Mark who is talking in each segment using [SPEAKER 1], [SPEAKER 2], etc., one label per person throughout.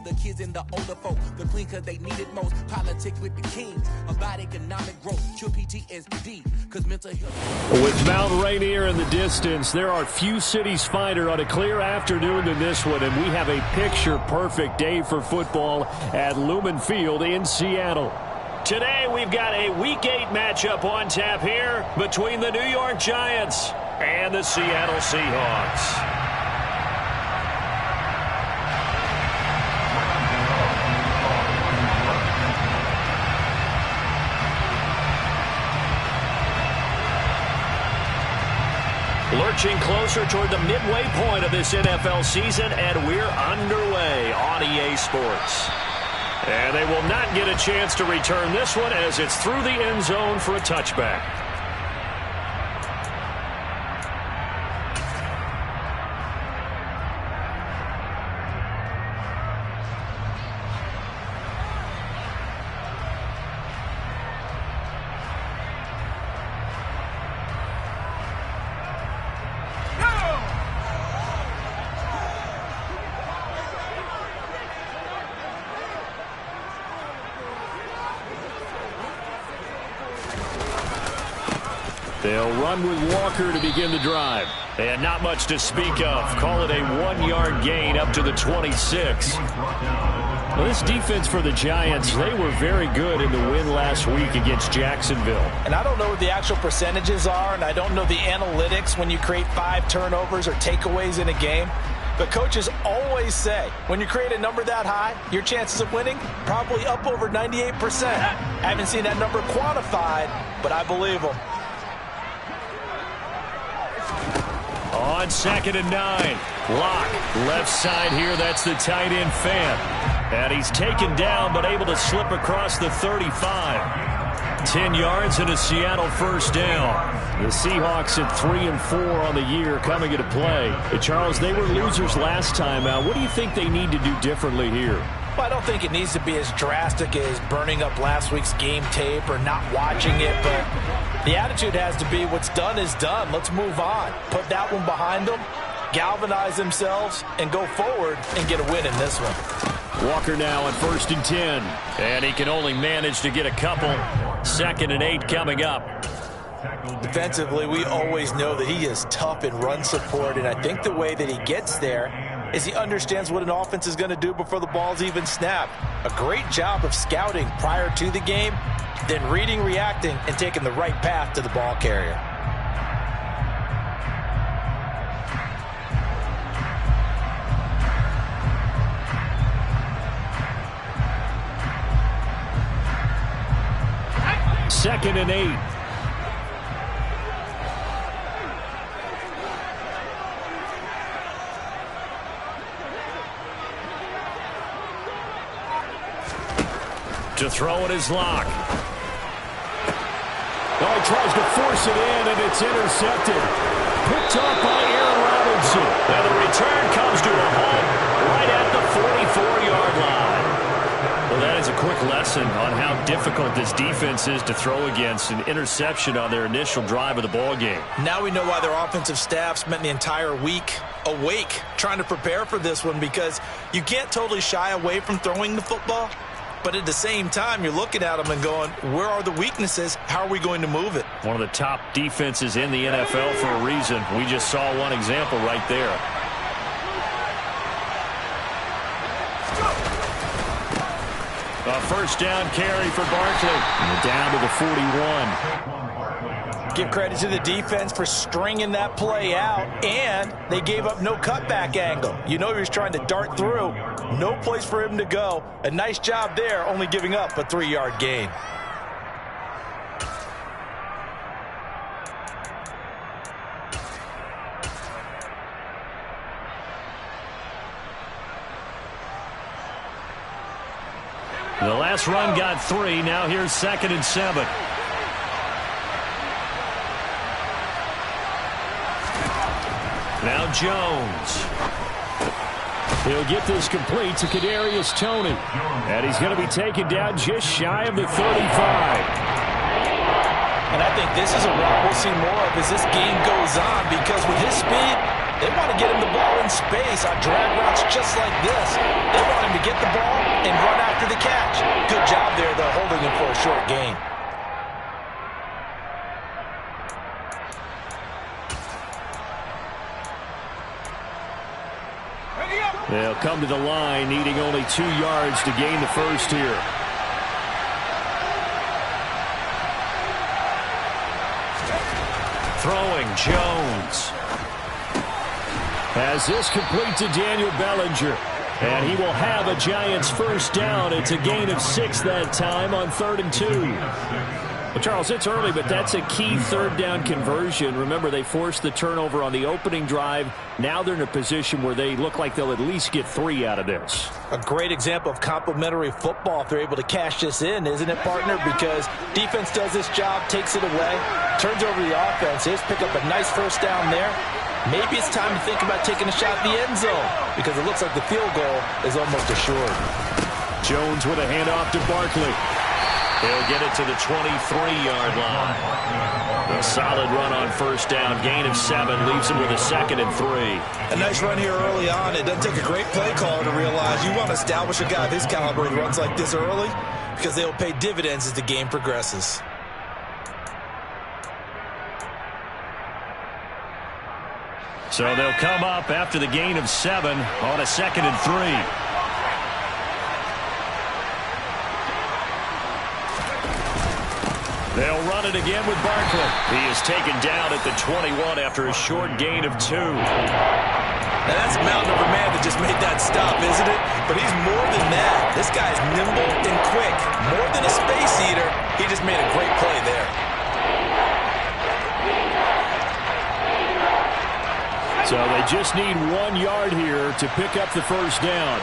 [SPEAKER 1] the kids and the older folk. The clean cause they need it most. Politics with the kings. About economic growth. True PTSD. Cause mental health.
[SPEAKER 2] With Mount Rainier in the distance, there are few cities finer on a clear afternoon than this one. And we have a picture-perfect day for football at Lumen Field in Seattle. Today, we've got a Week 8 matchup on tap here between the New York Giants and the Seattle Seahawks. Lurching closer toward the midway point of this NFL season, and we're underway on EA Sports. And they will not get a chance to return this one as it's through the end zone for a touchback. They'll run with Walker to begin the drive. And not much to speak of. Call it a 1-yard gain up to the 26. Well, this defense for the Giants, they were very good in the win last week against Jacksonville.
[SPEAKER 3] And I don't know what the actual percentages are, and I don't know the analytics when you create 5 turnovers or takeaways in a game. But coaches always say, when you create a number that high, your chances of winning probably up over 98%. I haven't seen that number quantified, but I believe them.
[SPEAKER 2] On 2nd and 9, Locke, left side here, that's the tight end Fant. And he's taken down but able to slip across the 35. 10 yards and a Seattle first down. The Seahawks at 3-4 on the year coming into play. Charles, they were losers last time out. What do you think they need to do differently here?
[SPEAKER 3] Well, I don't think it needs to be as drastic as burning up last week's game tape or not watching it, but the attitude has to be what's done is done. Let's move on. Put that one behind them, galvanize themselves, and go forward and get a win in this one.
[SPEAKER 2] Walker now on 1st and 10, and he can only manage to get a couple. 2nd and 8 coming up.
[SPEAKER 3] Defensively, we always know that he is tough in run support, and I think the way that he gets there is he understands what an offense is going to do before the ball's even snapped. A great job of scouting prior to the game, then reading, reacting, and taking the right path to the ball carrier.
[SPEAKER 2] Second and 8. To throw it is Locke. Oh, he tries to force it in, and it's intercepted. Picked off by Aaron Robinson. And the return comes to a halt right at the 44-yard line. Well, that is a quick lesson on how difficult this defense is to throw against. An interception on their initial drive of the ball game.
[SPEAKER 3] Now we know why their offensive staff spent the entire week awake trying to prepare for this one, because you can't totally shy away from throwing the football. But at the same time, you're looking at them and going, where are the weaknesses? How are we going to move it?
[SPEAKER 2] One of the top defenses in the NFL for a reason. We just saw one example right there. A first down carry for Barkley. And down to the 41.
[SPEAKER 3] Give credit to the defense for stringing that play out, and they gave up no cutback angle. You know he was trying to dart through. No place for him to go. A nice job there, only giving up a 3-yard gain.
[SPEAKER 2] The last run got 3. Now here's 2nd and 7. Now Jones. He'll get this complete to Kadarius Toney. And he's going to be taken down just shy of the 35.
[SPEAKER 3] And I think this is a route we'll see more of as this game goes on, because with his speed, They want to get him the ball in space on drag routes just like this. They want him to get the ball and run after the catch. Good job there, though, holding him for a short gain.
[SPEAKER 2] They'll come to the line, needing only 2 yards to gain the first here. Throwing, Jones. As this complete to Daniel Bellinger. And he will have a Giants first down. It's a gain of 6 that time on 3rd and 2. Well, Charles, it's early, but that's a key third down conversion. Remember, they forced the turnover on the opening drive. Now they're in a position where they look like they'll at least get 3 out of this.
[SPEAKER 3] A great example of complementary football if they're able to cash this in, isn't it, partner? Because defense does this job, takes it away, turns over the offense. Here's pick up a nice first down there. Maybe it's time to think about taking a shot at the end zone because it looks like the field goal is almost assured.
[SPEAKER 2] Jones with a handoff to Barkley. He'll get it to the 23-yard line. A solid run on first down. Gain of 7 leaves him with a 2nd and 3.
[SPEAKER 3] A nice run here early on. It doesn't take a great play caller to realize you want to establish a guy of his caliber who runs like this early because they'll pay dividends as the game progresses.
[SPEAKER 2] So they'll come up after the gain of 7 on a 2nd and 3. They'll run it again with Barkley. He is taken down at the 21 after a short gain of 2.
[SPEAKER 3] Now that's a mountain of a man that just made that stop, isn't it? But he's more than that. This guy's nimble and quick. More than a space eater, he just made a great play there.
[SPEAKER 2] So they just need 1 yard here to pick up the first down.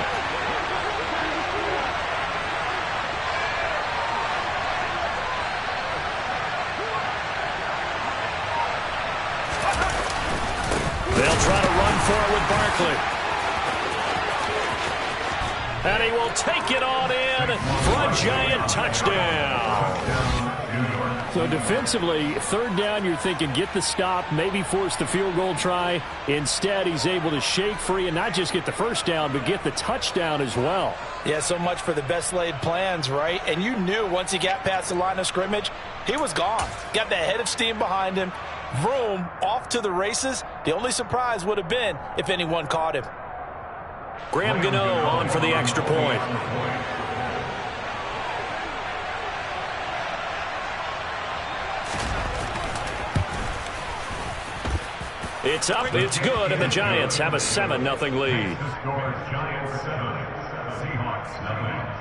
[SPEAKER 2] They'll try to run for it with Barkley. And he will take it on in for a Giant touchdown. So defensively, 3rd down, you're thinking get the stop, maybe force the field goal try. Instead, he's able to shake free and not just get the first down, but get the touchdown as well.
[SPEAKER 3] Yeah, so much for the best laid plans, right? And you knew once he got past the line of scrimmage, he was gone. Got the head of steam behind him. Vroom, off to the races. The only surprise would have been if anyone caught him.
[SPEAKER 2] Graham Gano on for the extra point. It's up, it's good, and the Giants have a 7-0 lead.
[SPEAKER 4] Giants 7, Seahawks 0.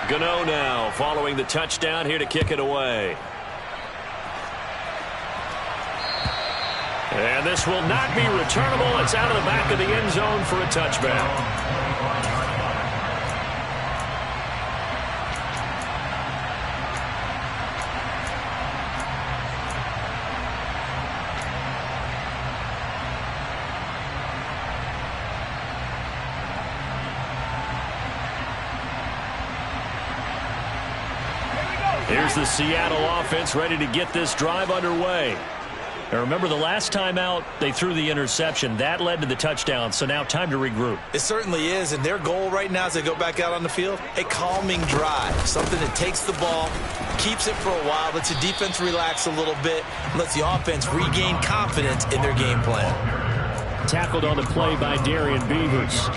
[SPEAKER 2] Gano now following the touchdown here to kick it away. And this will not be returnable. It's out of the back of the end zone for a touchback. Here's the Seattle offense ready to get this drive underway. Now remember, the last time out, they threw the interception. That led to the touchdown, so now time to regroup.
[SPEAKER 3] It certainly is, and their goal right now as they go back out on the field, a calming drive, something that takes the ball, keeps it for a while, lets the defense relax a little bit, and lets the offense regain confidence in their game plan.
[SPEAKER 2] Tackled on the play by Darian Beavers.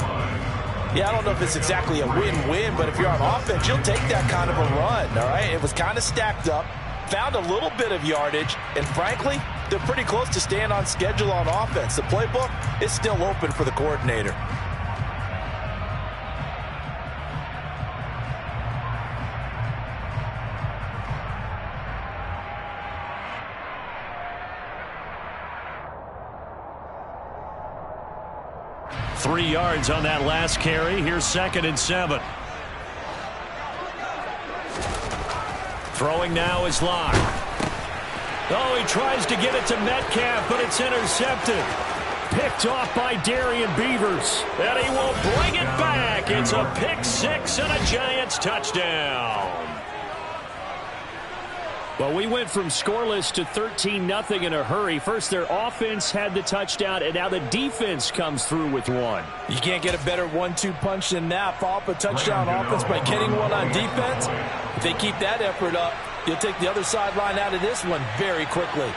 [SPEAKER 3] Yeah, I don't know if it's exactly a win-win, but if you're on offense, you'll take that kind of a run, all right? It was kind of stacked up, found a little bit of yardage, and frankly, they're pretty close to staying on schedule on offense. The playbook is still open for the coordinator.
[SPEAKER 2] Three yards on that last carry. Here's 2nd and 7. Throwing now is Locke. Oh, he tries to get it to Metcalf, but it's intercepted. picked off by Darian Beavers. And he will bring it back. It's a pick six and a Giants touchdown. Well, we went from scoreless to 13-0 in a hurry. First, their offense had the touchdown, and now the defense comes through with one.
[SPEAKER 3] You can't get a better 1-2 punch than that. Follow up a touchdown offense by getting one on defense. If they keep that effort up, you'll take the other sideline out of this one very quickly.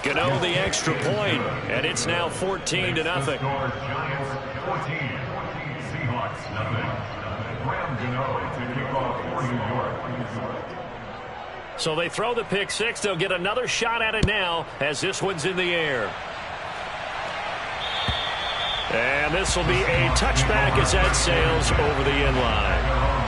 [SPEAKER 2] Gano the extra point, and it's now 14-0.
[SPEAKER 4] Giants 14, Seahawks nothing. Graham Gano to kick off for New York.
[SPEAKER 2] So they throw the pick six. They'll get another shot at it now as this one's in the air. And this will be a touchback as that sails over the end line.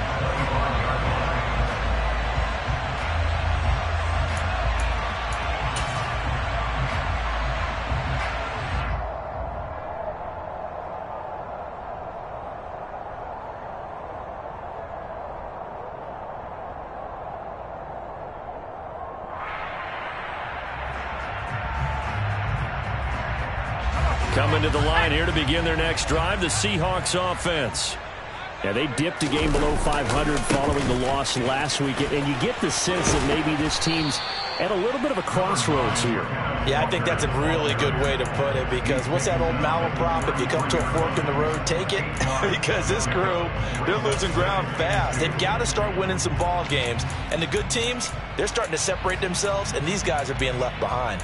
[SPEAKER 2] Coming to the line here to begin their next drive, the Seahawks offense. Yeah, they dipped a game below 500 following the loss last week, and you get the sense that maybe this team's at a little bit of a crossroads here.
[SPEAKER 3] Yeah, I think that's a really good way to put it, because what's that old malaprop? If you come to a fork in the road, take it. Because this crew, they're losing ground fast. They've got to start winning some ball games. And the good teams, they're starting to separate themselves, and these guys are being left behind.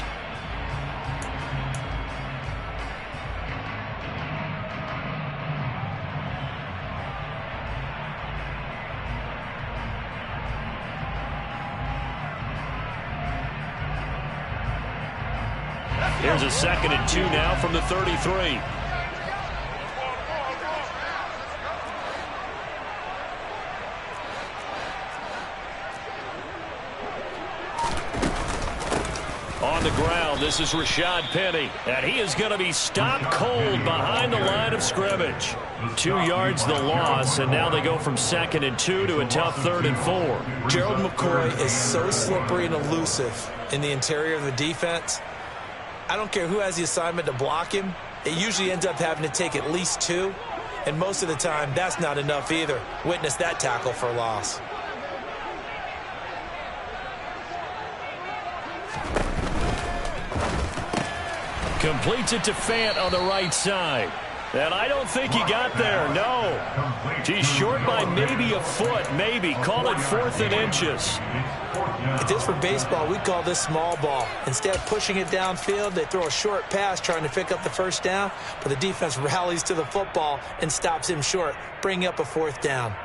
[SPEAKER 2] Here's a 2nd and 2 now from the 33. On the ground, this is Rashad Penny, and he is going to be stopped cold behind the line of scrimmage. 2 yards the loss, and now they go from 2nd and 2 to a tough 3rd and 4.
[SPEAKER 3] Gerald McCoy is so slippery and elusive in the interior of the defense. I don't care who has the assignment to block him. It usually ends up having to take at least 2. And most of the time, that's not enough either. Witness that tackle for loss.
[SPEAKER 2] Completes it to Fant on the right side. And I don't think he got there, no. He's short by maybe a foot, maybe. Call it 4th and inches.
[SPEAKER 3] If this were baseball, we'd call this small ball. Instead of pushing it downfield, they throw a short pass trying to pick up the 1st down, but the defense rallies to the football and stops him short, bringing up a 4th down.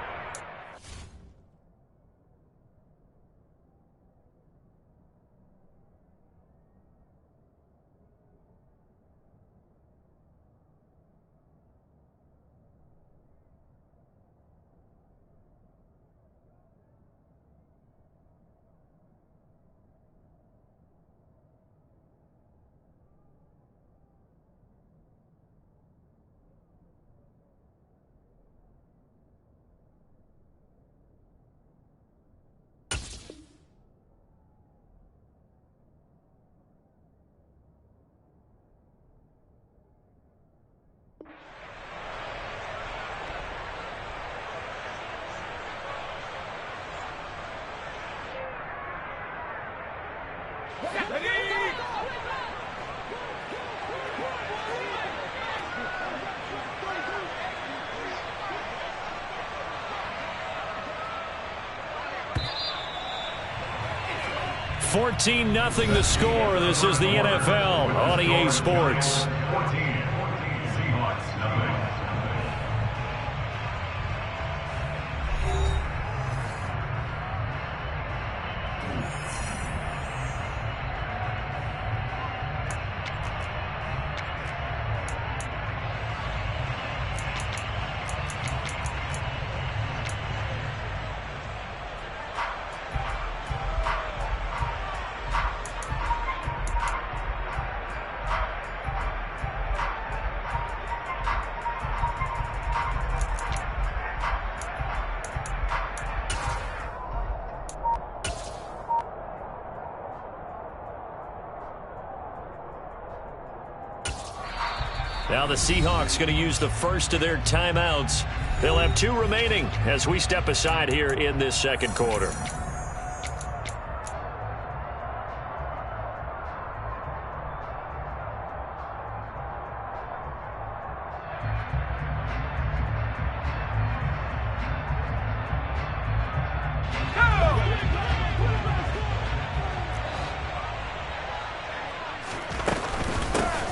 [SPEAKER 2] $14-0 the score. This is the NFL on EA Sports.
[SPEAKER 4] 14, Seahawks nothing.
[SPEAKER 2] Now the Seahawks going to use the first of their timeouts. They'll have 2 remaining as we step aside here in this second quarter.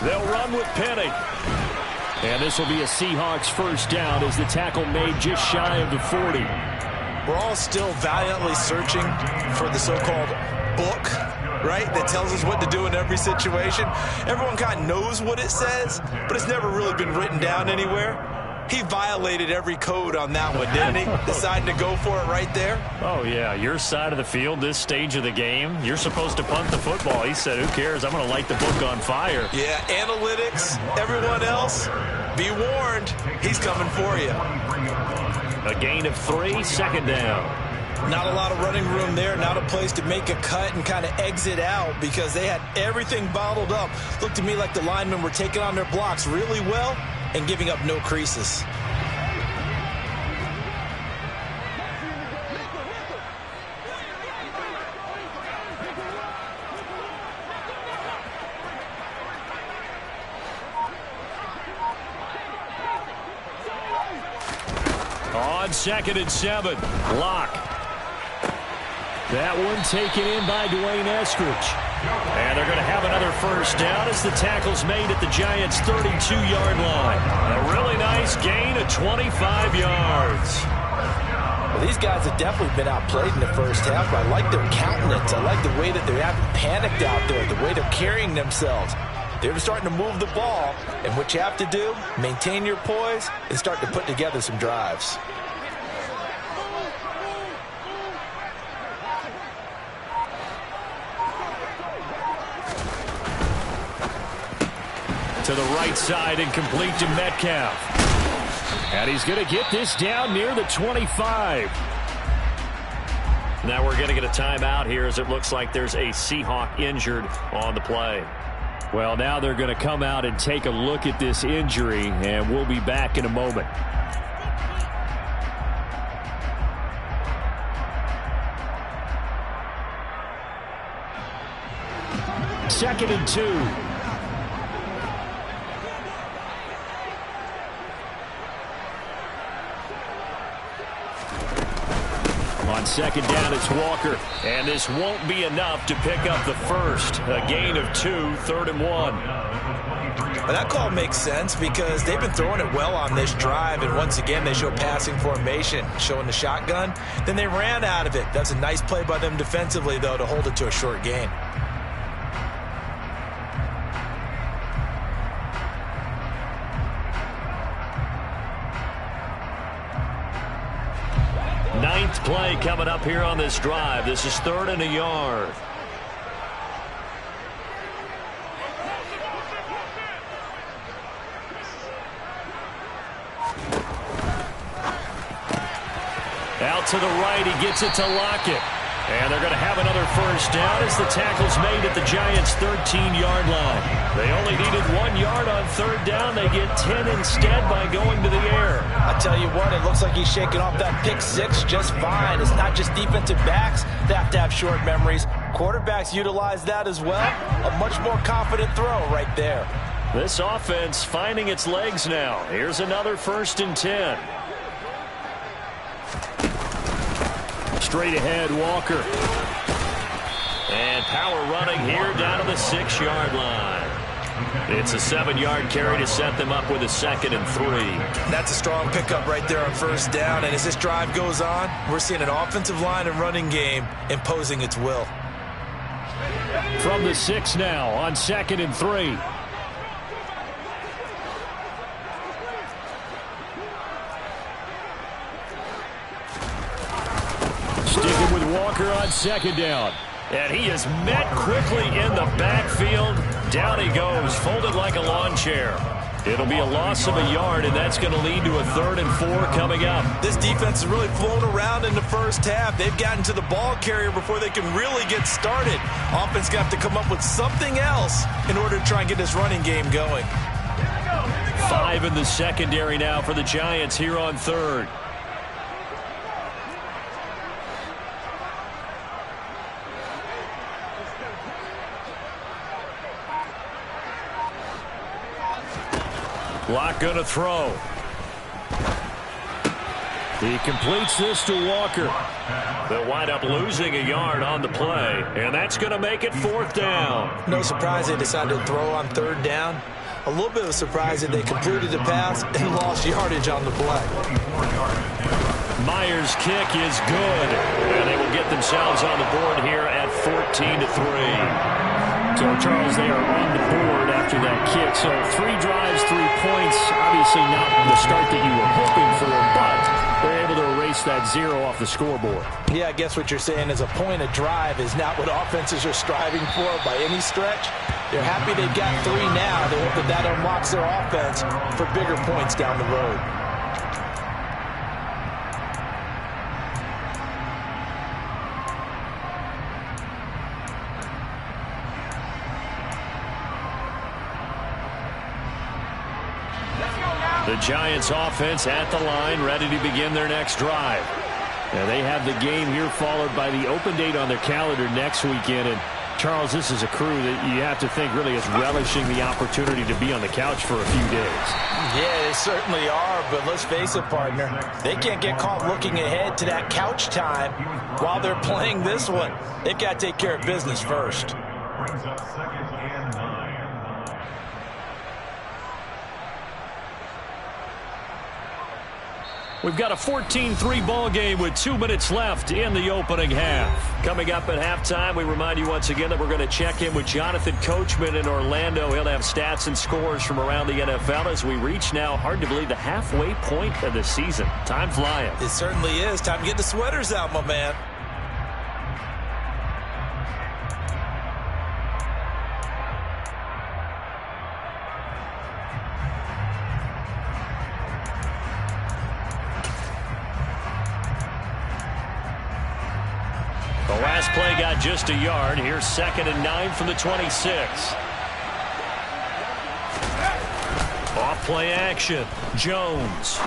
[SPEAKER 2] They'll run with Penny. And this will be a Seahawks first down as the tackle made just shy of the 40.
[SPEAKER 3] We're all still valiantly searching for the so-called book, right, that tells us what to do in every situation. Everyone kind of knows what it says, but it's never really been written down anywhere. He violated every code on that one, didn't he? Deciding to go for it right there.
[SPEAKER 2] Oh, yeah, your side of the field, this stage of the game, you're supposed to punt the football. He said, who cares? I'm going to light the book on fire.
[SPEAKER 3] Yeah, analytics, everyone else, be warned, he's coming for you.
[SPEAKER 2] A gain of 3, second down.
[SPEAKER 3] Not a lot of running room there, not a place to make a cut and kind of exit out because they had everything bottled up. Looked to me like the linemen were taking on their blocks really well and giving up no creases.
[SPEAKER 2] On 2nd and 7, Locke. That one taken in by Dwayne Eskridge. And they're going to have another first down as the tackle's made at the Giants' 32-yard line. A really nice gain of 25 yards.
[SPEAKER 3] Well, these guys have definitely been outplayed in the first half. I like their countenance. I like the way that they haven't panicked out there, the way they're carrying themselves. They're starting to move the ball, and what you have to do, maintain your poise and start to put together some drives.
[SPEAKER 2] To the right side and complete to Metcalf. And he's going to get this down near the 25. Now we're going to get a timeout here as it looks like there's a Seahawk injured on the play. Well, now they're going to come out and take a look at this injury, and we'll be back in a moment. Second and 2. On second down, it's Walker. And this won't be enough to pick up the first. A gain of 2, 3rd and 1.
[SPEAKER 3] Well, that call makes sense because they've been throwing it well on this drive. And once again, they show passing formation, showing the shotgun. Then they ran out of it. That's a nice play by them defensively, though, to hold it to a short gain.
[SPEAKER 2] Ninth play coming up here on this drive. This is 3rd and a yard. Out to the right, he gets it to Lockett. And they're going to have another first down as the tackle's made at the Giants' 13-yard line. They only needed 1 yard on 3rd down. They get 10 instead by going to the air.
[SPEAKER 3] I tell you what, it looks like he's shaking off that pick 6 just fine. It's not just defensive backs that have to have short memories. Quarterbacks utilize that as well. A much more confident throw right there.
[SPEAKER 2] This offense finding its legs now. Here's another 1st and 10. Straight ahead, Walker. And power running here down to the 6-yard line. It's a 7-yard carry to set them up with a 2nd and 3.
[SPEAKER 3] That's a strong pickup right there on first down. And as this drive goes on, we're seeing an offensive line and running game imposing its will.
[SPEAKER 2] From the 6 now on 2nd and 3. Sticking with Walker on 2nd down. And he is met quickly in the backfield. Down he goes, folded like a lawn chair. It'll be a loss of a yard, and that's going to lead to a 3rd and 4 coming up.
[SPEAKER 3] This defense has really flown around in the first half. They've gotten to the ball carrier before they can really get started. Offense got to come up with something else in order to try and get this running game going.
[SPEAKER 2] 5 in the secondary now for the Giants here on third. Locke going to throw. He completes this to Walker. They'll wind up losing a yard on the play, and that's going to make it 4th down.
[SPEAKER 3] No surprise they decided to throw on 3rd down. A little bit of a surprise that they completed the pass and lost yardage on the play.
[SPEAKER 2] Myers' kick is good, and they will get themselves on the board here at 14-3. So, Charles, they are on the board after that kick. So 3 drives, 3 points. Obviously not the start that you were hoping for, but they're able to erase that 0 off the scoreboard.
[SPEAKER 3] Yeah, I guess what you're saying is a point of drive is not what offenses are striving for by any stretch. They're happy they've got 3 now. They hope that unlocks their offense for bigger points down the road.
[SPEAKER 2] The Giants offense at the line, ready to begin their next drive. Now they have the game here followed by the open date on their calendar next weekend. And Charles, this is a crew that you have to think really is relishing the opportunity to be on the couch for a few days.
[SPEAKER 3] Yeah, they certainly are, but let's face it, partner. They can't get caught looking ahead to that couch time while they're playing this one. They've got to take care of business first.
[SPEAKER 4] Brings up 2nd and 9.
[SPEAKER 2] We've got a 14-3 ball game with 2 minutes left in the opening half. Coming up at halftime, we remind you once again that we're going to check in with Jonathan Coachman in Orlando. He'll have stats and scores from around the NFL as we reach now, hard to believe, the halfway point of the season. Time flying.
[SPEAKER 3] It certainly is. Time to get the sweaters out, my man.
[SPEAKER 2] The last play got just a yard. Here's 2nd and 9 from the 26. Off play action. Jones.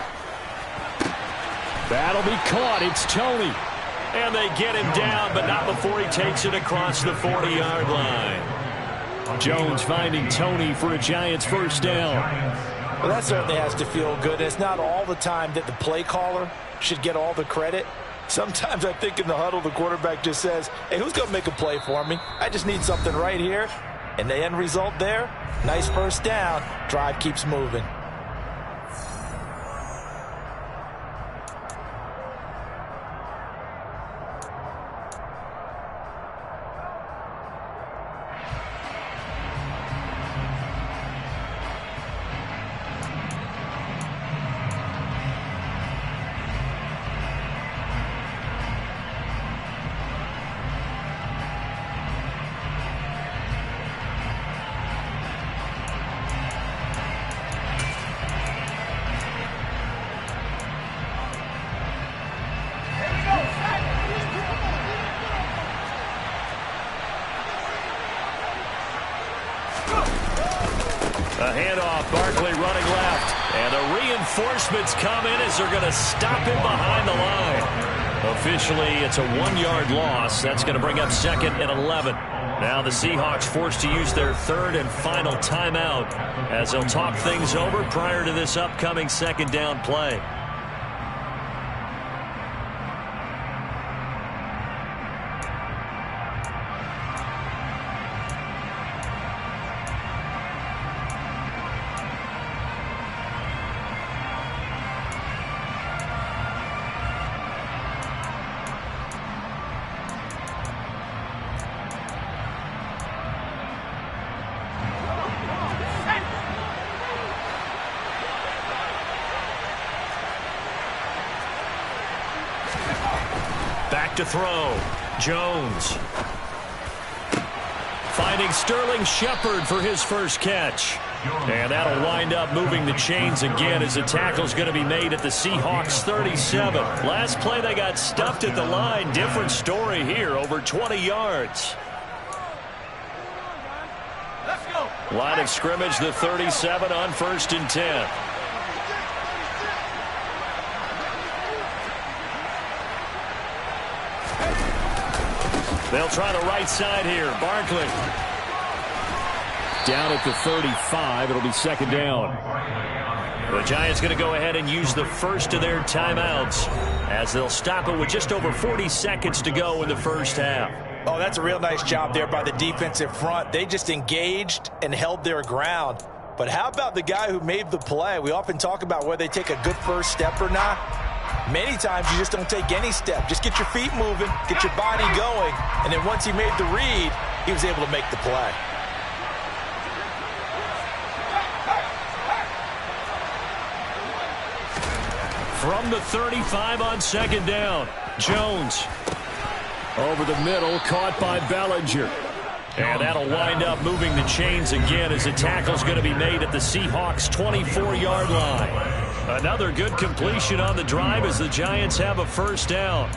[SPEAKER 2] That'll be caught. It's Tony. And they get him down, but not before he takes it across the 40-yard line. Jones finding Tony for a Giants 1st down.
[SPEAKER 3] Well, that certainly has to feel good. It's not all the time that the play caller should get all the credit. Sometimes I think in the huddle, the quarterback just says, hey, who's going to make a play for me? I just need something right here. And the end result there, nice 1st down. Drive keeps moving.
[SPEAKER 2] A handoff, Barkley running left. And the reinforcements come in as they're going to stop him behind the line. Officially, it's a 1-yard loss. That's going to bring up 2nd and 11. Now the Seahawks forced to use their 3rd and final timeout as they'll talk things over prior to this upcoming 2nd down play. Back to throw. Jones. Finding Sterling Shepard for his 1st catch. And that'll wind up moving the chains again as the tackle's going to be made at the Seahawks 37. Last play they got stuffed at the line. Different story here, over 20 yards.
[SPEAKER 1] Let's go.
[SPEAKER 2] Line of scrimmage, the 37 on 1st and 10. They'll try the right side here. Barkley. Down at the 35. It'll be 2nd down. The Giants going to go ahead and use the first of their timeouts as they'll stop it with just over 40 seconds to go in the first half.
[SPEAKER 3] Oh, that's a real nice job there by the defensive front. They just engaged and held their ground. But how about the guy who made the play? We often talk about whether they take a good first step or not. Many times you just don't take any step. Just get your feet moving, get your body going, and then once he made the read, he was able to make the play.
[SPEAKER 2] From the 35 on 2nd down, Jones. Over the middle, caught by Bellinger. And that'll wind up moving the chains again as the tackle's going to be made at the Seahawks' 24-yard line. Another good completion on the drive as the Giants have a first down.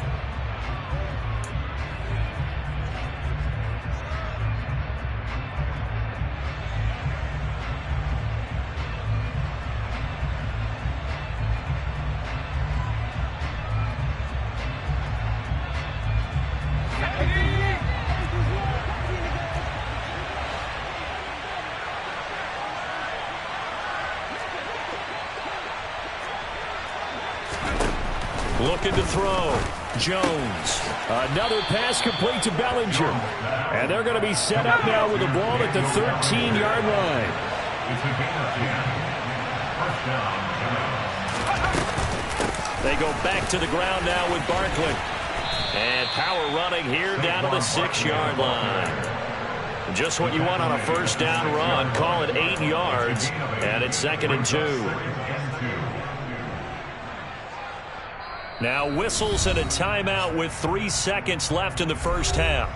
[SPEAKER 2] Looking to throw. Jones. Another pass complete to Bellinger. And they're going to be set up now with the ball at the 13-yard line. They go back to the ground now with Barkley. And power running here down to the 6-yard line. Just what you want on a first down run. Call it 8 yards. And it's 2nd and 2. Now whistles and a timeout with 3 seconds left in the first half.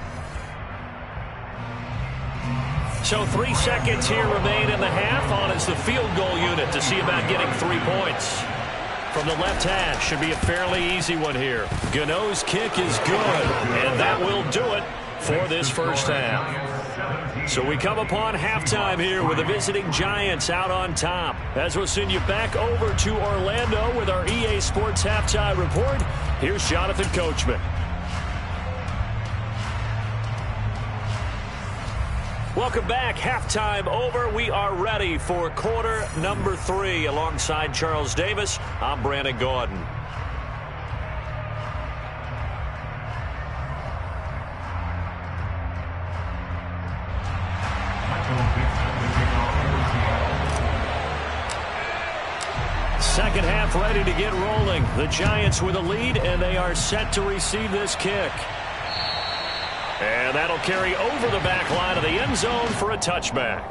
[SPEAKER 2] So 3 seconds here remain in the half. On is the field goal unit to see about getting 3 points. From the left hash, should be a fairly easy one here. Gano's kick is good, and that will do it for this first half. So we come upon halftime here with the visiting Giants out on top. As we'll send you back over to Orlando with our EA Sports Halftime Report, here's Jonathan Coachman. Welcome back. Halftime over. We are ready for quarter number 3. Alongside Charles Davis, I'm Brandon Gordon. Second half ready to get rolling. The Giants with a lead, and they are set to receive this kick. And that'll carry over the back line of the end zone for a touchback.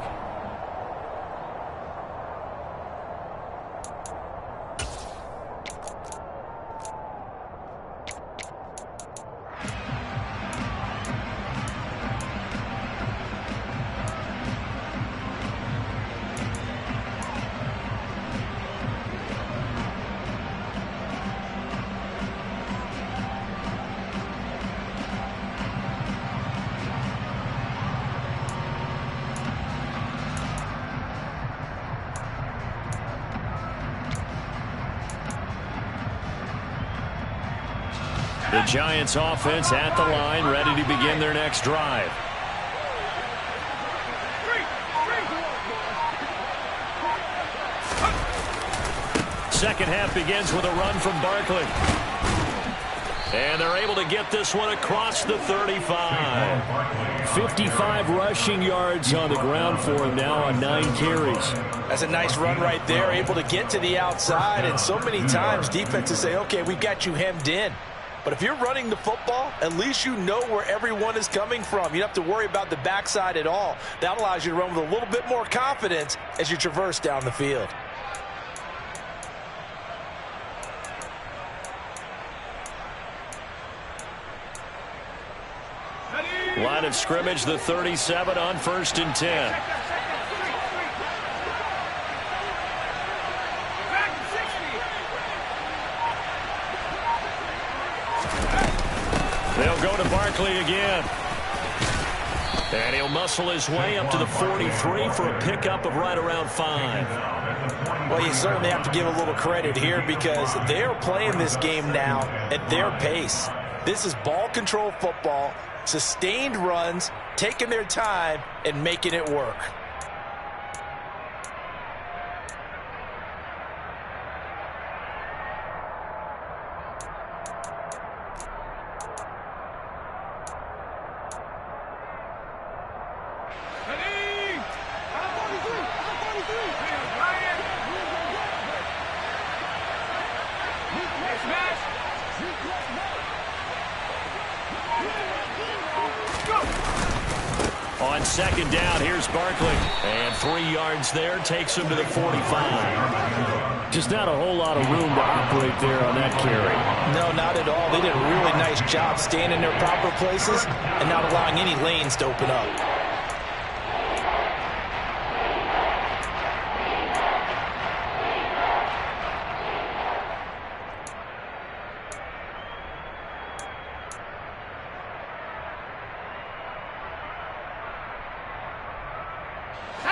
[SPEAKER 2] The Giants offense at the line, ready to begin their next drive. Second half begins with a run from Barkley. And they're able to get this one across the 35. 55 rushing yards on the ground for him now on 9 carries.
[SPEAKER 3] That's a nice run right there, able to get to the outside. And so many times defenses say, okay, we've got you hemmed in. But if you're running the football, at least you know where everyone is coming from. You don't have to worry about the backside at all. That allows you to run with a little bit more confidence as you traverse down the field.
[SPEAKER 2] Line of scrimmage, the 37 on 1st and 10. They'll go to Barkley again. And he'll muscle his way up to the 43 for a pickup of right around 5.
[SPEAKER 3] Well, you certainly have to give a little credit here because they're playing this game now at their pace. This is ball control football, sustained runs, taking their time, and making it work.
[SPEAKER 2] On second down, here's Barkley. And 3 yards there, takes him to the 45. Just not a whole lot of room to operate there on that carry.
[SPEAKER 3] No, not at all. They did a really nice job staying in their proper places and not allowing any lanes to open up.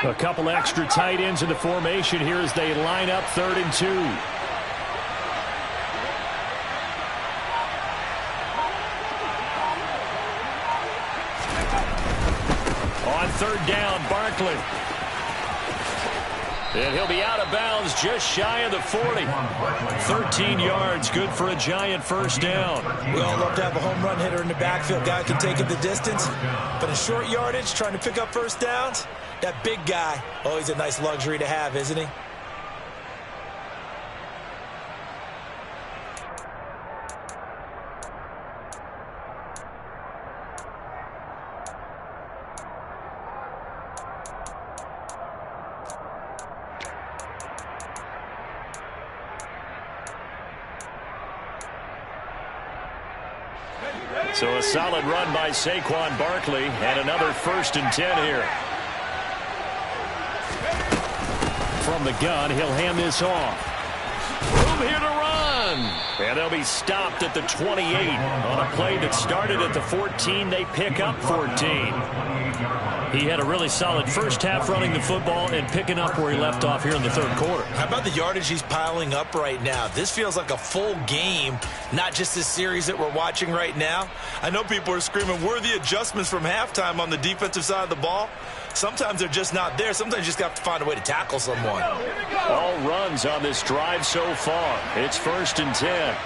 [SPEAKER 2] A couple extra tight ends in the formation here as they line up 3rd and 2. On 3rd down, Barkley. And he'll be out of bounds just shy of the 40. 13 yards, good for a Giant first down.
[SPEAKER 3] We all love to have a home run hitter in the backfield. Guy can take it the distance. But in short yardage, trying to pick up first downs, that big guy, always a nice luxury to have, isn't he?
[SPEAKER 2] So a solid run by Saquon Barkley and another 1st and 10 here. From the gun, he'll hand this off. Room here to run. And they'll be stopped at the 28. On a play that started at the 14, they pick up 14. He had a really solid first half running the football and picking up where he left off here in the 3rd quarter.
[SPEAKER 3] How about the yardage he's piling up right now? This feels like a full game, not just this series that we're watching right now. I know people are screaming, where are the adjustments from halftime on the defensive side of the ball? Sometimes they're just not there. Sometimes you just have to find a way to tackle someone.
[SPEAKER 2] All runs on this drive so far. It's 1st and 10.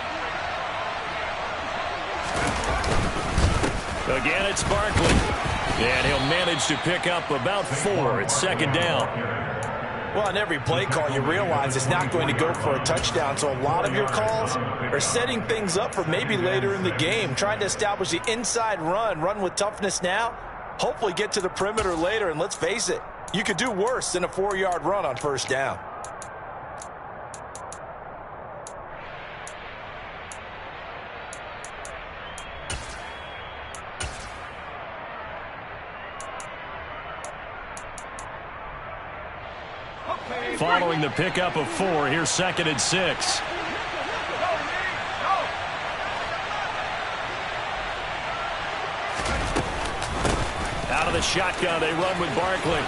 [SPEAKER 2] Again, it's Barkley. And he'll manage to pick up about 4 at 2nd down.
[SPEAKER 3] Well, on every play call, you realize it's not going to go for a touchdown. So a lot of your calls are setting things up for maybe later in the game, trying to establish the inside run with toughness now, hopefully get to the perimeter later. And let's face it, you could do worse than a 4-yard run on 1st down.
[SPEAKER 2] Following the pickup of 4, here's 2nd and 6. Out of the shotgun, they run with Barkley.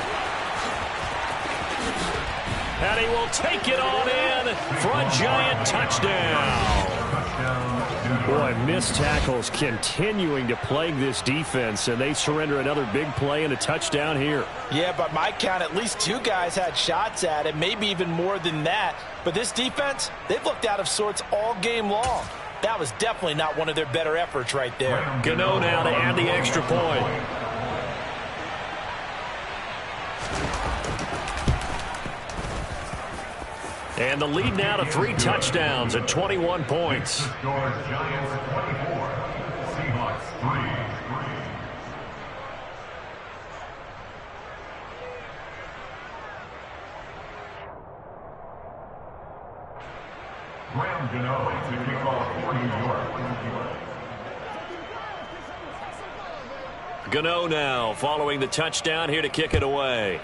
[SPEAKER 2] And he will take it on in for a Giant touchdown. Boy, missed tackles continuing to plague this defense, and they surrender another big play and a touchdown here.
[SPEAKER 3] Yeah, by my count, at least 2 guys had shots at it, maybe even more than that. But this defense, they've looked out of sorts all game long. That was definitely not one of their better efforts right there.
[SPEAKER 2] Gano now to add the extra point. And the lead now to 3 touchdowns at 21 points.
[SPEAKER 4] Giants 24, Seahawks 3. Graham Gano to kick off for New York.
[SPEAKER 2] Gano now following the touchdown here to kick it away.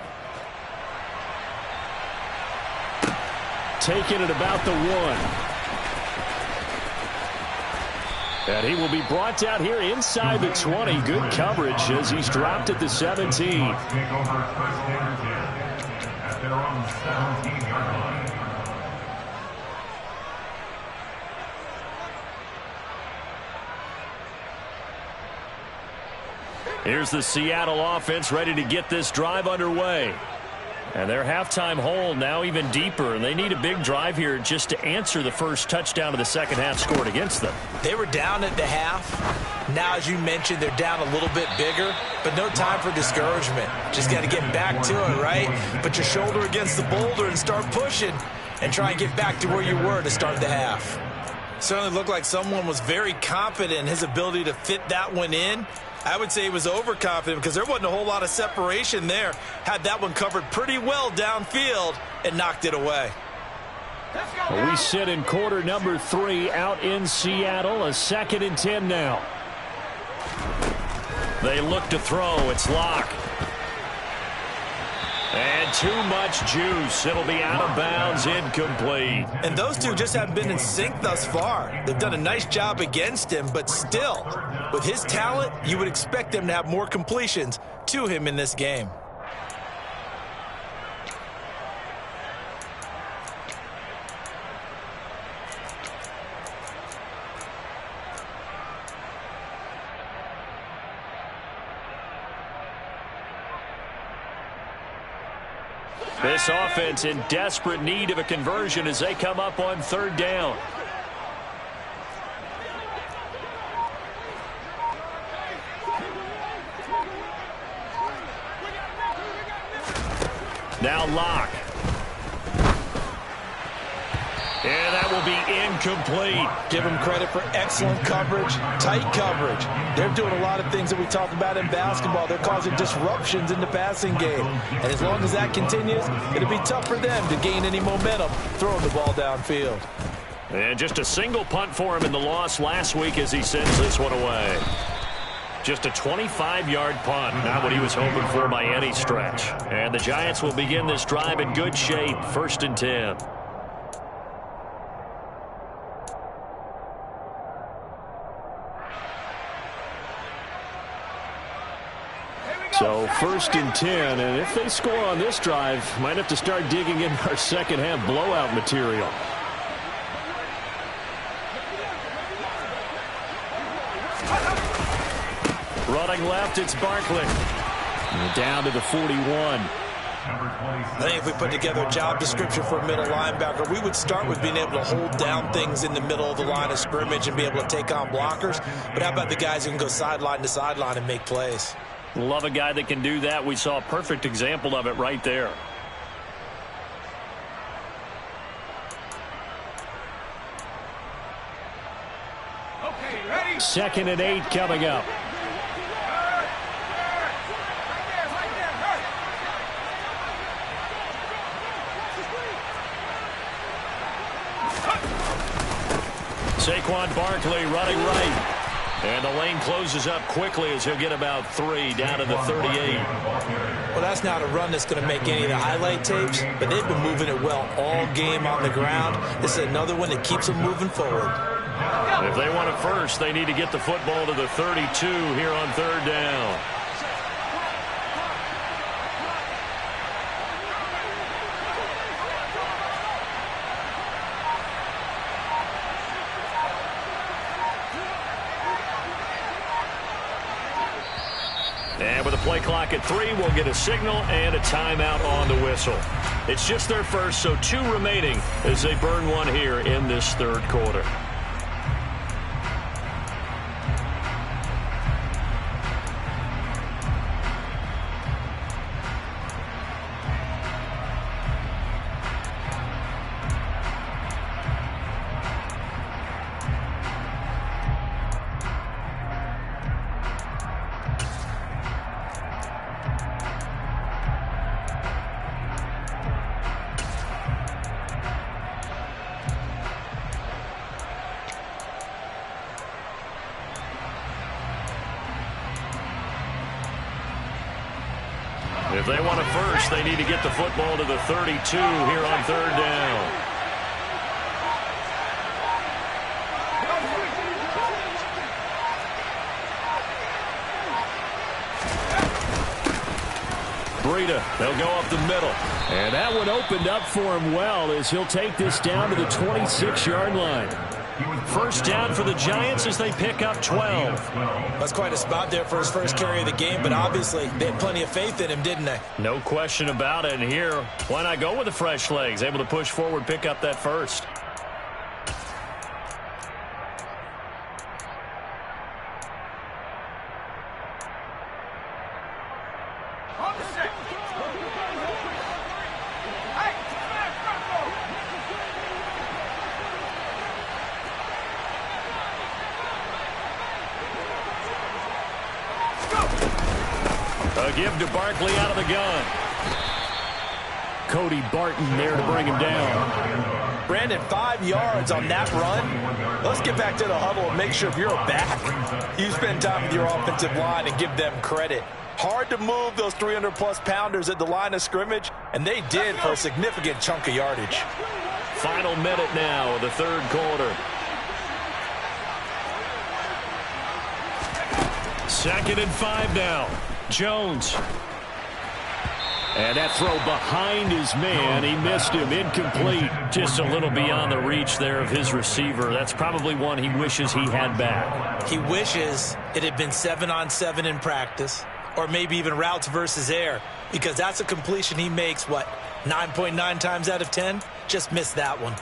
[SPEAKER 2] Taking it about the 1. And he will be brought down here inside the 20. Good coverage as he's dropped at the 17.
[SPEAKER 4] Take over first and 10 at their own 17-yard line.
[SPEAKER 2] Here's the Seattle offense ready to get this drive underway. And their halftime hole now even deeper, and they need a big drive here just to answer the first touchdown of the second half scored against them.
[SPEAKER 3] They were down at the half. Now, as you mentioned, they're down a little bit bigger, but no time for discouragement. Just got to get back to it, right? Put your shoulder against the boulder and start pushing and try and get back to where you were to start the half. Certainly looked like someone was very confident in his ability to fit that one in. I would say he was overconfident because there wasn't a whole lot of separation there. Had that one covered pretty well downfield and knocked it away.
[SPEAKER 2] We sit in quarter number 3 out in Seattle. A 2nd and 10 now. They look to throw. It's Locke. And too much juice. It'll be out of bounds, incomplete.
[SPEAKER 3] And those two just haven't been in sync thus far. They've done a nice job against him, but still, with his talent, you would expect them to have more completions to him in this game.
[SPEAKER 2] This offense in desperate need of a conversion as they come up on 3rd down. Now Locke. And that will be incomplete.
[SPEAKER 3] Give them credit for excellent coverage, tight coverage. They're doing a lot of things that we talk about in basketball. They're causing disruptions in the passing game. And as long as that continues, it'll be tough for them to gain any momentum throwing the ball downfield.
[SPEAKER 2] And just a single punt for him in the loss last week as he sends this one away. Just a 25-yard punt, not what he was hoping for by any stretch. And the Giants will begin this drive in good shape, 1st and 10. So 1st and 10, and if they score on this drive, might have to start digging in our second half blowout material. Running left, it's Barkley. And down to the 41.
[SPEAKER 3] I think if we put together a job description for a middle linebacker, we would start with being able to hold down things in the middle of the line of scrimmage and be able to take on blockers. But how about the guys who can go sideline to sideline and make plays?
[SPEAKER 2] Love a guy that can do that. We saw a perfect example of it right there.
[SPEAKER 1] Okay, ready?
[SPEAKER 2] 2nd and 8 coming up. Saquon Barkley running right. And the lane closes up quickly as he'll get about 3 down to the 38.
[SPEAKER 3] Well, that's not a run that's going to make any of the highlight tapes, but they've been moving it well all game on the ground. This is another one that keeps them moving forward.
[SPEAKER 2] If they want it first, they need to get the football to the 32 here on 3rd down. And with a play clock at 3, we'll get a signal and a timeout on the whistle. It's just their first, so 2 remaining as they burn one here in this 3rd quarter. If they want it first, they need to get the football to the 32 here on 3rd down. Breida. They'll go up the middle. And that one opened up for him well as he'll take this down to the 26-yard line. First down for the Giants as they pick up 12.
[SPEAKER 3] That's quite a spot there for his first carry of the game, but obviously they had plenty of faith in him, didn't they?
[SPEAKER 2] No question about it. And here, why not go with the fresh legs? Able to push forward, pick up that first. A give to Barkley out of the gun. Cody Barton there to bring him down.
[SPEAKER 3] Brandon, 5 yards on that run. Let's get back to the huddle and make sure if you're back, you spend time with your offensive line and give them credit. Hard to move those 300-plus pounders at the line of scrimmage, and they did for a significant chunk of yardage.
[SPEAKER 2] Final minute now of the third quarter. Second and 5 now. Jones. And that throw behind his man. He missed him. Incomplete. Just a little beyond the reach there of his receiver. That's probably one he wishes he had back.
[SPEAKER 3] He wishes it had been 7-on-7 in practice, or maybe even routes versus air, because that's a completion he makes, 9.9 times out of 10? Just missed that one.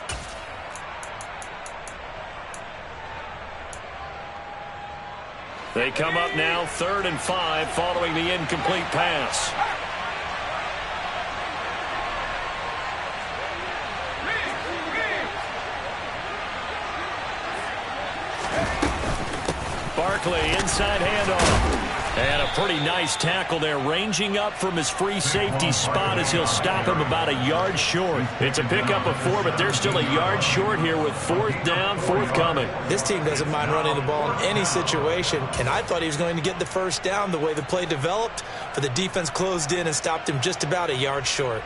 [SPEAKER 2] They come up now 3rd and 5 following the incomplete pass. Barkley inside handoff. And a pretty nice tackle there, ranging up from his free safety spot as he'll stop him about a yard short. It's a pickup of 4, but they're still a yard short here with 4th down, forthcoming.
[SPEAKER 3] This team doesn't mind running the ball in any situation, and I thought he was going to get the first down the way the play developed, but the defense closed in and stopped him just about a yard short.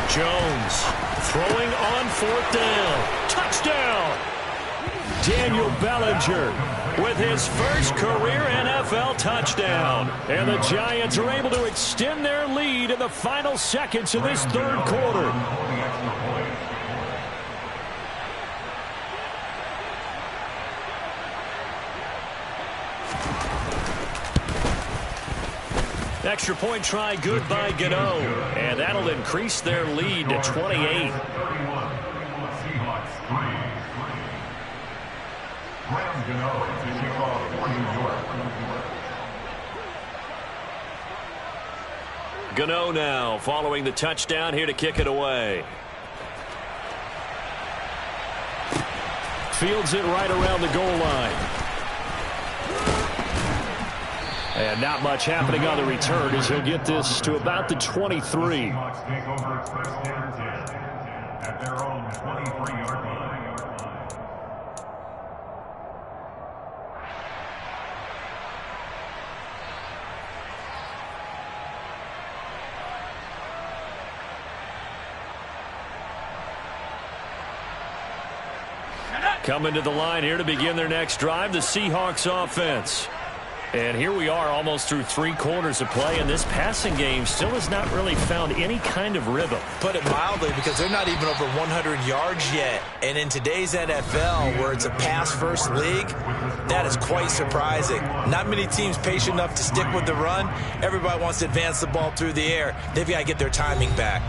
[SPEAKER 2] Jones throwing on 4th down. Touchdown! Daniel Bellinger with his first career NFL touchdown. And the Giants are able to extend their lead in the final seconds of this third quarter. Extra point try good by Gano. And that'll increase their lead to 28. Gano now following the touchdown here to kick it away. Fields it right around the goal line. And not much happening on the return as he'll get this to about the 23.
[SPEAKER 4] At their own 23-yard line.
[SPEAKER 2] Coming to the line here to begin their next drive, the Seahawks offense. And here we are almost through 3 quarters of play, and this passing game still has not really found any kind of rhythm.
[SPEAKER 3] Put it mildly, because they're not even over 100 yards yet. And in today's NFL, where it's a pass-first league, that is quite surprising. Not many teams patient enough to stick with the run. Everybody wants to advance the ball through the air. They've got to get their timing back.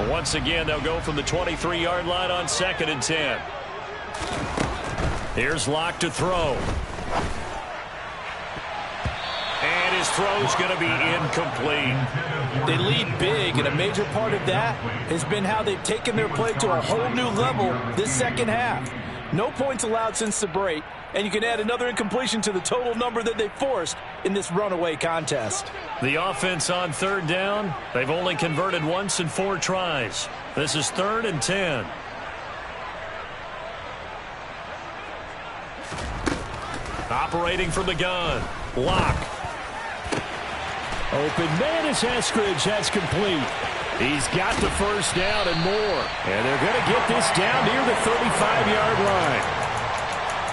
[SPEAKER 2] Once again, they'll go from the 23-yard line on 2nd and 10. Here's Locke to throw. And his throw's going to be incomplete.
[SPEAKER 3] They lead big, and a major part of that has been how they've taken their play to a whole new level this second half. No points allowed since the break, and you can add another incompletion to the total number that they forced in this runaway contest.
[SPEAKER 2] The offense on 3rd down, they've only converted once in 4 tries. This is 3rd and 10. Operating from the gun, Locke. Open man is Eskridge. That's complete. He's got the first down and more. And they're going to get this down near the 35-yard line.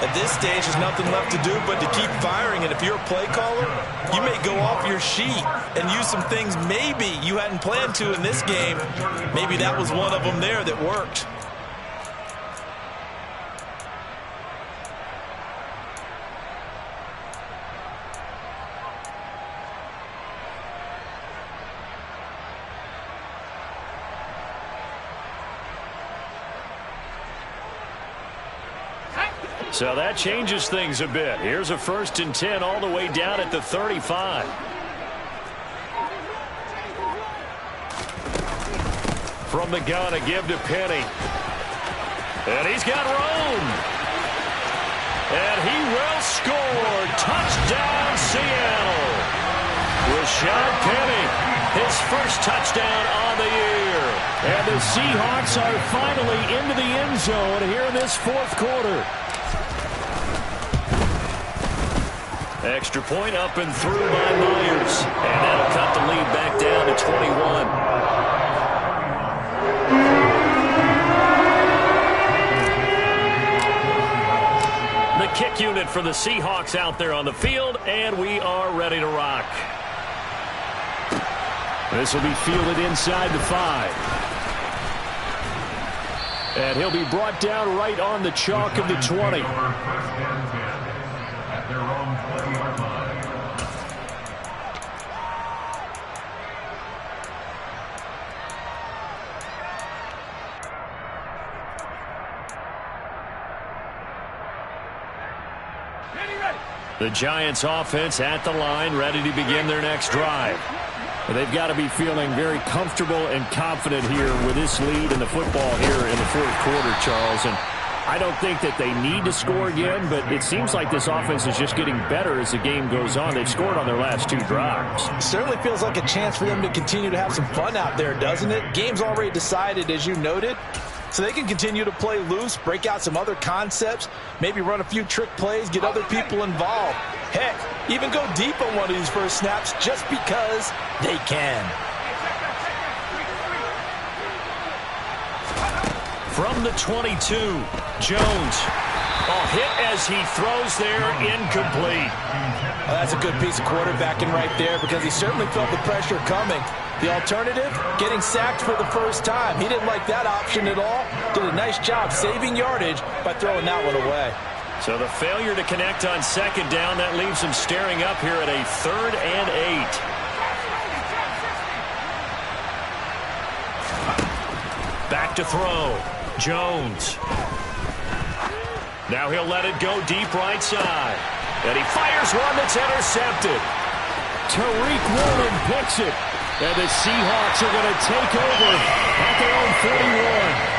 [SPEAKER 3] At this stage, there's nothing left to do but to keep firing. And if you're a play caller, you may go off your sheet and use some things maybe you hadn't planned to in this game. Maybe that was one of them there that worked.
[SPEAKER 2] So that changes things a bit. Here's a 1st and 10 all the way down at the 35. From the gun, a give to Penny. And he's got room. And he will score. Touchdown, Seattle. Rashad Penny, his first touchdown on the year. And the Seahawks are finally into the end zone here in this 4th quarter. Extra point up and through by Myers. And that'll cut the lead back down to 21. The kick unit for the Seahawks out there on the field, and we are ready to rock. This will be fielded inside the 5. And he'll be brought down right on the chalk of the 20. The Giants offense at the line, ready to begin their next drive. They've got to be feeling very comfortable and confident here with this lead in the football here in the 4th quarter, Charles. And I don't think that they need to score again, but it seems like this offense is just getting better as the game goes on. They've scored on their last 2 drives.
[SPEAKER 3] It certainly feels like a chance for them to continue to have some fun out there, doesn't it? Game's already decided, as you noted. So they can continue to play loose, break out some other concepts, maybe run a few trick plays, get other people involved. Heck, even go deep on one of these first snaps just because they can.
[SPEAKER 2] From the 22, Jones. Oh, hit as he throws there, incomplete.
[SPEAKER 3] Well, that's a good piece of quarterbacking right there because he certainly felt the pressure coming. The alternative, getting sacked for the first time. He didn't like that option at all. Did a nice job saving yardage by throwing that one away.
[SPEAKER 2] So the failure to connect on 2nd down, that leaves him staring up here at a 3rd and 8. Back to throw. Jones. Now he'll let it go deep right side. And he fires one that's intercepted. Tariq Woolen picks it. And the Seahawks are going to take over at their own 41.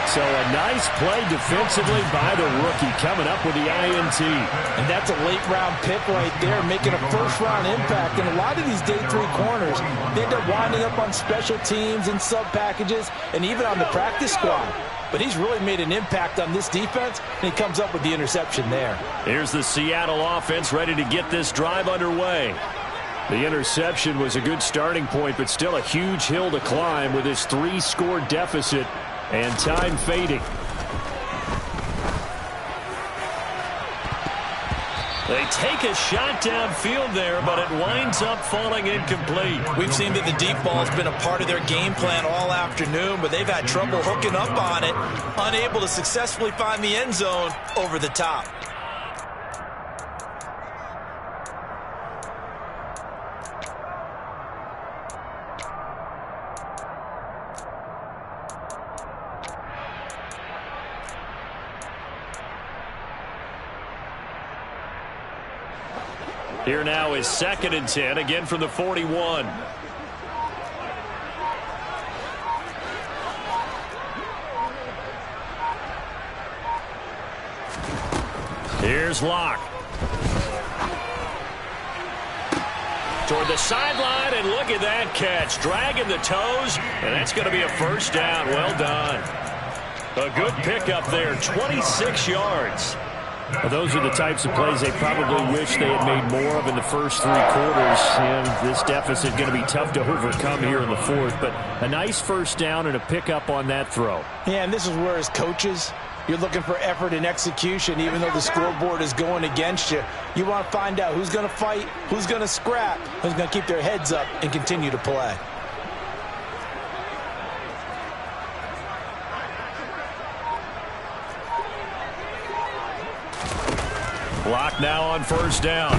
[SPEAKER 2] So a nice play defensively by the rookie coming up with the INT.
[SPEAKER 3] And that's a late-round pick right there, making a first-round impact. And a lot of these day 3 corners, they end up winding up on special teams and sub-packages and even on the practice squad. But he's really made an impact on this defense, and he comes up with the interception there.
[SPEAKER 2] Here's the Seattle offense ready to get this drive underway. The interception was a good starting point, but still a huge hill to climb with this 3-score deficit and time fading. They take a shot downfield there, but it winds up falling incomplete.
[SPEAKER 3] We've seen that the deep ball has been a part of their game plan all afternoon, but they've had trouble hooking up on it, unable to successfully find the end zone over the top.
[SPEAKER 2] Here now is 2nd and 10, again from the 41. Here's Locke. Toward the sideline, and look at that catch. Dragging the toes, and that's going to be a first down. Well done. A good pickup there, 26 yards.
[SPEAKER 5] Well, those are the types of plays they probably wish they had made more of in the first 3 quarters. And this deficit going to be tough to overcome here in the 4th. But a nice first down and a pickup on that throw.
[SPEAKER 3] Yeah, and this is where as coaches, you're looking for effort and execution, even though the scoreboard is going against you. You want to find out who's going to fight, who's going to scrap, who's going to keep their heads up and continue to play.
[SPEAKER 2] Locke now on first down.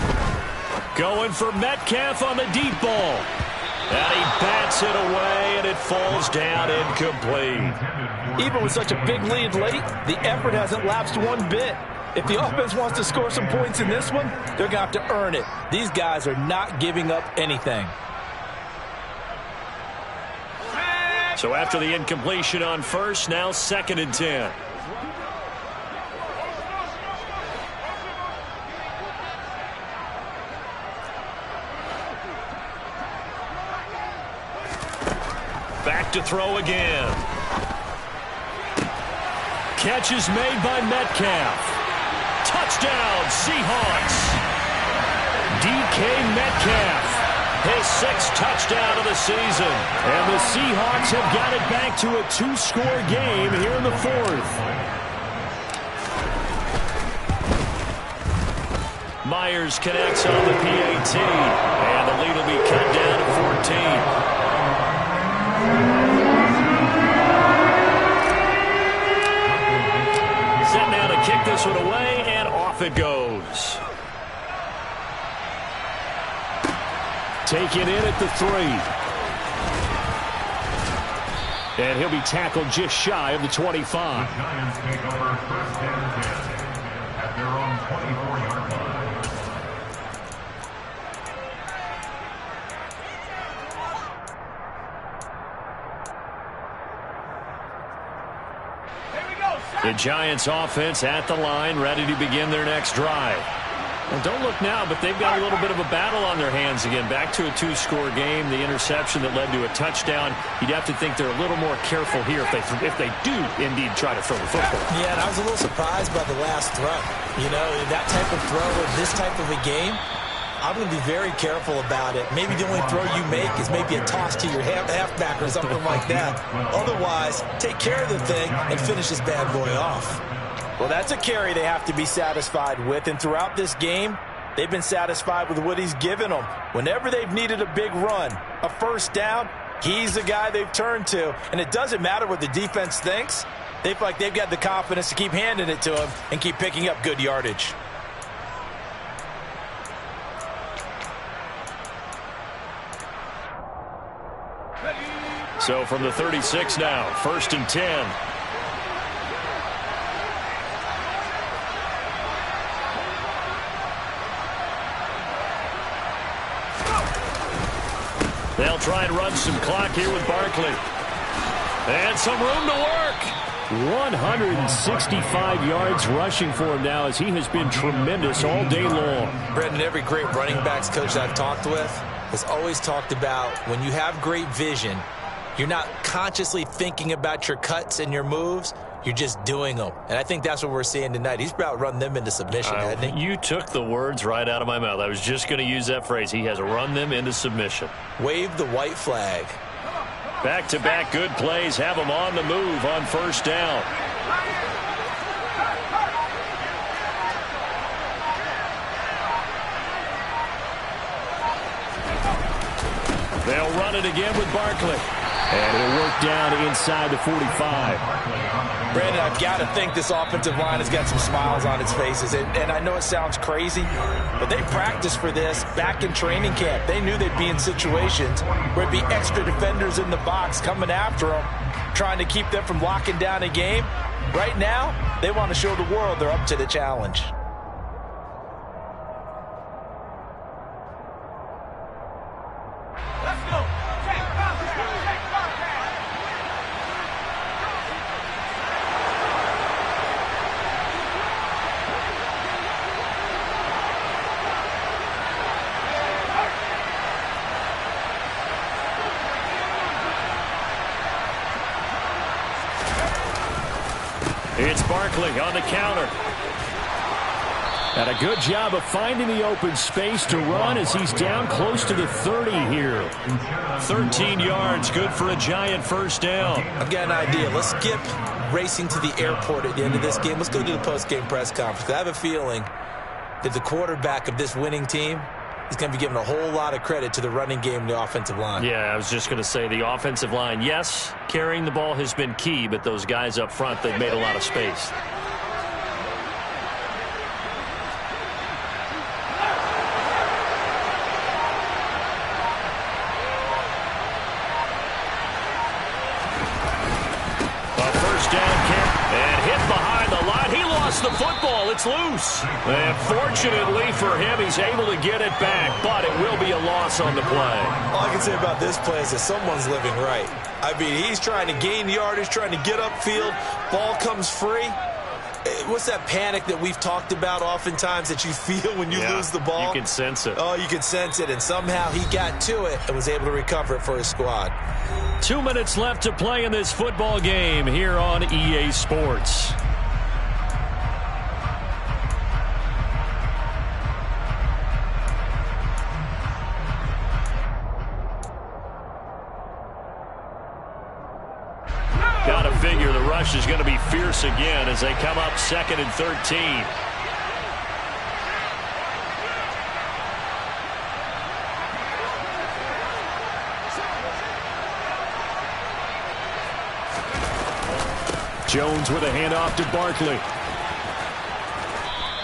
[SPEAKER 2] Going for Metcalf on the deep ball. And he bats it away, and it falls down incomplete.
[SPEAKER 3] Even with such a big lead late, the effort hasn't lapsed one bit. If the offense wants to score some points in this one, they're going to have to earn it. These guys are not giving up anything.
[SPEAKER 2] So after the incompletion on first, now 2nd and 10. Back to throw again. Catch is made by Metcalf. Touchdown, Seahawks. DK Metcalf, his 6th touchdown of the season.
[SPEAKER 5] And the Seahawks have got it back to a 2-score game here in the 4th.
[SPEAKER 2] Myers connects on the PAT. And the lead will be cut down to 14. Set now to kick this one away, and off it goes.
[SPEAKER 5] Taken in at the 3. And he'll be tackled just shy of the 25.
[SPEAKER 4] The Giants take over first and 10 at their own 24-yard line.
[SPEAKER 2] The Giants offense at the line, ready to begin their next drive.
[SPEAKER 5] Well, don't look now, but they've got a little bit of a battle on their hands again. Back to a 2-score game. The interception that led to a touchdown. You'd have to think they're a little more careful here if they do indeed try to throw the football.
[SPEAKER 3] Yeah, and I was a little surprised by the last throw. You know, that type of throw in this type of a game, I'm going to be very careful about it. Maybe the only throw you make is maybe a toss to your halfback or something like that. Otherwise, take care of the thing and finish this bad boy off. Well, that's a carry they have to be satisfied with. And throughout this game, they've been satisfied with what he's given them. Whenever they've needed a big run, a first down, he's the guy they've turned to. And it doesn't matter what the defense thinks. They feel like they've got the confidence to keep handing it to him and keep picking up good yardage.
[SPEAKER 2] So from the 36 now, 1st and 10. They'll try and run some clock here with Barkley. And some room to work.
[SPEAKER 5] 165 yards rushing for him now, as he has been tremendous all day long.
[SPEAKER 3] Brendan, every great running backs coach I've talked with has always talked about when you have great vision, you're not consciously thinking about your cuts and your moves. You're just doing them. And I think that's what we're seeing tonight. He's about run them into submission, hasn't he?
[SPEAKER 2] You took the words right out of my mouth. I was just going to use that phrase. He has run them into submission.
[SPEAKER 3] Wave the white flag.
[SPEAKER 2] Back-to-back good plays have him on the move on first down. They'll run it again with Barkley.
[SPEAKER 5] And it'll work down inside the 45.
[SPEAKER 3] Brandon, I've got to think this offensive line has got some smiles on its faces. And I know it sounds crazy, but they practiced for this back in training camp. They knew they'd be in situations where it'd be extra defenders in the box coming after them, trying to keep them from locking down a game. Right now, they want to show the world they're up to the challenge.
[SPEAKER 5] It's Barkley on the counter. And a good job of finding the open space to run as he's down close to the 30 here. 13 yards, good for a Giant first down.
[SPEAKER 3] I've got an idea. Let's skip racing to the airport at the end of this game. Let's go to the post-game press conference. I have a feeling that the quarterback of this winning team is going to be giving a whole lot of credit to the running game and the offensive line.
[SPEAKER 5] Yeah, I was just going to say the offensive line, yes, carrying the ball has been key, but those guys up front, they've made a lot of space. The football, it's loose. And fortunately for him, he's able to get it back, but it will be a loss on the play.
[SPEAKER 3] All I can say about this play is that someone's living right. I mean, he's trying to gain yardage, trying to get upfield. Ball comes free. What's that panic that we've talked about oftentimes that you feel when you lose the ball?
[SPEAKER 5] You can sense it.
[SPEAKER 3] Oh, you can sense it, and somehow he got to it and was able to recover it for his squad.
[SPEAKER 5] 2 minutes left to play in this football game here on EA Sports. Got to figure the rush is going to be fierce again as they come up 2nd and 13. Jones with a handoff to Barkley.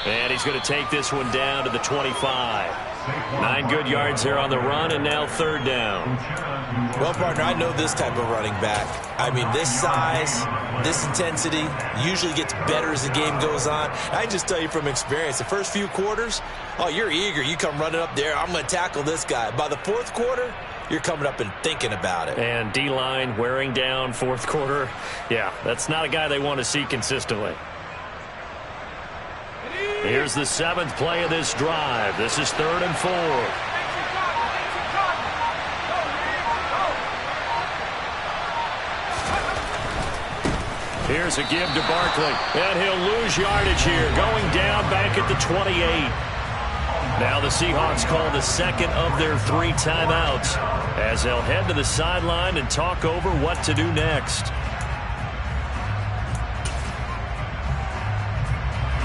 [SPEAKER 5] And he's going to take this one down to the 25. 9 good yards here on the run, and now 3rd down.
[SPEAKER 3] Well, partner, I know this type of running back. I mean, this size, this intensity usually gets better as the game goes on. I can just tell you from experience, the first few quarters, oh, you're eager. You come running up there, I'm going to tackle this guy. By the 4th quarter, you're coming up and thinking about it.
[SPEAKER 5] And D-line wearing down 4th quarter. Yeah, that's not a guy they want to see consistently. Here's the 7th play of this drive. This is 3rd and 4. Here's a give to Barkley, and he'll lose yardage here, going down back at the 28. Now the Seahawks call the 2nd of their 3 timeouts as they'll head to the sideline and talk over what to do next.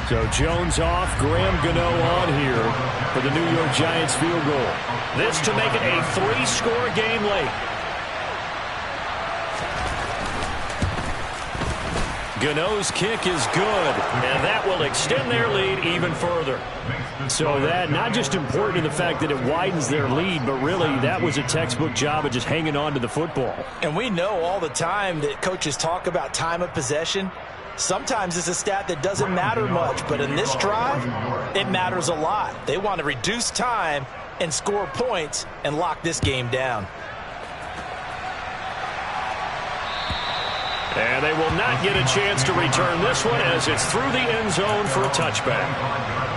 [SPEAKER 5] So Jones off, Graham Gano on here for the New York Giants field goal. This to make it a 3-score game late. Gano's kick is good, and that will extend their lead even further. So that not just important in the fact that it widens their lead, but really that was a textbook job of just hanging on to the football.
[SPEAKER 3] And we know all the time that coaches talk about time of possession. Sometimes it's a stat that doesn't matter much, but in this drive, it matters a lot. They want to reduce time and score points and lock this game down.
[SPEAKER 5] And they will not get a chance to return this one as it's through the end zone for a touchback.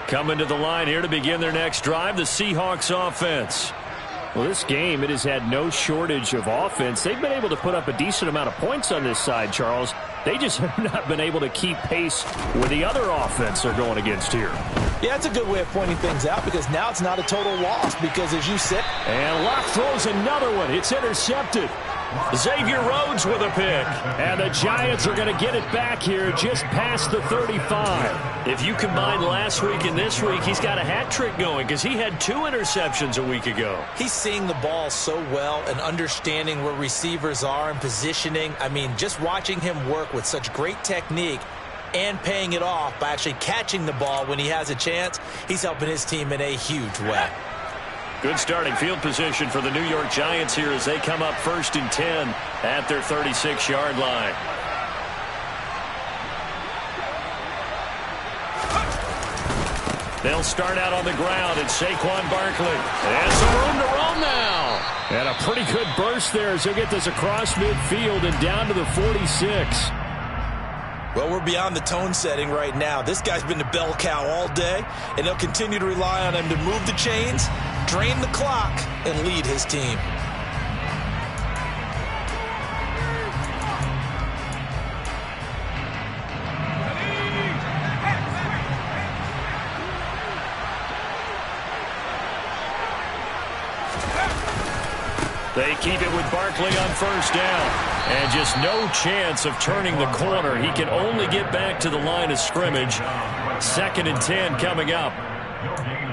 [SPEAKER 5] Coming to the line here to begin their next drive, the Seahawks offense. Well, this game, it has had no shortage of offense. They've been able to put up a decent amount of points on this side, Charles. They just have not been able to keep pace with the other offense they're going against here.
[SPEAKER 3] Yeah, it's a good way of pointing things out because now it's not a total loss because as you said.
[SPEAKER 5] And Locke throws another one. It's intercepted. Xavier Rhodes with a pick. And the Giants are going to get it back here just past the 35. If you combine last week and this week, he's got a hat trick going because he had 2 interceptions a week ago.
[SPEAKER 3] He's seeing the ball so well and understanding where receivers are and positioning. I mean, just watching him work with such great technique and paying it off by actually catching the ball when he has a chance, he's helping his team in a huge way.
[SPEAKER 5] Good starting field position for the New York Giants here as they come up 1st and 10 at their 36-yard line. They'll start out on the ground. It's Saquon Barkley. And some room to roam now. And a pretty good burst there as he'll get this across midfield and down to the 46.
[SPEAKER 3] Well, we're beyond the tone setting right now. This guy's been the bell cow all day, and they'll continue to rely on him to move the chains, drain the clock, and lead his team.
[SPEAKER 5] They keep it with Barkley on first down. And just no chance of turning the corner. He can only get back to the line of scrimmage. 2nd and 10 coming up.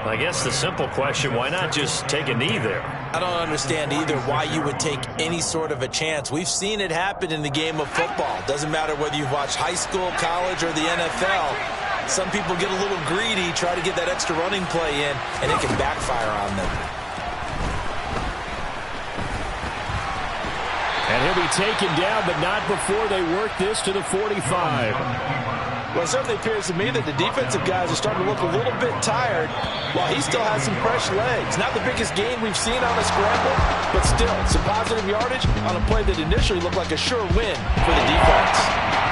[SPEAKER 5] I guess the simple question, why not just take a knee there?
[SPEAKER 3] I don't understand either why you would take any sort of a chance. We've seen it happen in the game of football. Doesn't matter whether you've watched high school, college, or the NFL. Some people get a little greedy, try to get that extra running play in, and it can backfire on them.
[SPEAKER 5] And he'll be taken down, but not before they work this to the 45.
[SPEAKER 3] Well, it certainly appears to me that the defensive guys are starting to look a little bit tired while he still has some fresh legs. Not the biggest gain we've seen on a scramble, but still some positive yardage on a play that initially looked like a sure win for the defense.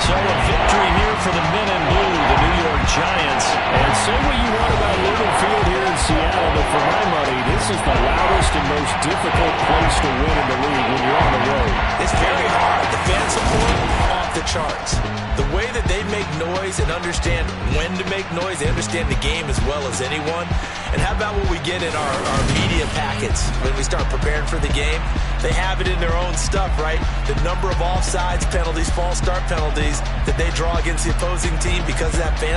[SPEAKER 5] So a victory here for the men in blue, the New York Giants. And say what you want about Lumen Field here in Seattle, but for my money, this is the loudest and most difficult place to win in the league when you're on the road.
[SPEAKER 3] It's very hard. The fan support off the charts. The way that they make noise and understand when to make noise, they understand the game as well as anyone. And how about what we get in our media packets when we start preparing for the game? They have it in their own stuff, right? The number of offsides penalties, false start penalties that they draw against the opposing team because of that fan